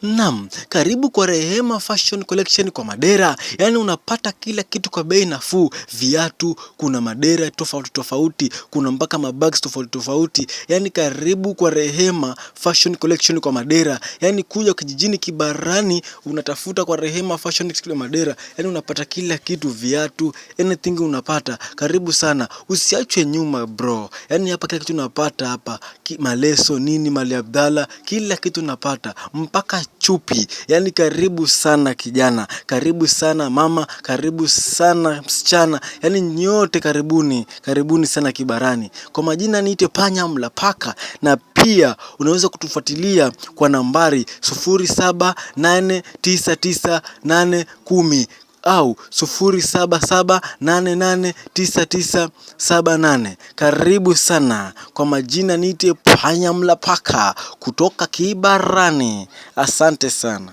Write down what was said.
Naam, karibu kwa Rehema Fashion Collection kwa madera. Yaani unapata kila kitu kwa bei nafuu. Viatu, kuna madera tofauti tofauti, kuna mpaka mabags tofauti tofauti. Yaani karibu kwa Rehema Fashion Collection kwa madera. Yaani kuja kijijini Kibarani unatafuta kwa Rehema Fashion Collection kwa madera. Yaani unapata kila kitu, viatu, anything unapata. Karibu sana. Usiachwe nyuma bro. Yaani hapa kila kitu unapata hapa. Maleso nini, mali Abdalla, kila kitu unapata. Mpaka chupi. Yaani karibu sana kijana, karibu sana mama, karibu sana msichana. Yaani nyote karibuni sana Kibarani. Kwa majina niite Panya Mlapaka, na pia unaweza kutufuatilia kwa nambari 07899810 au 0778899878. Karibu sana. Kwa majina niite Panya Mlapaka kutoka Kibarani. Asante sana.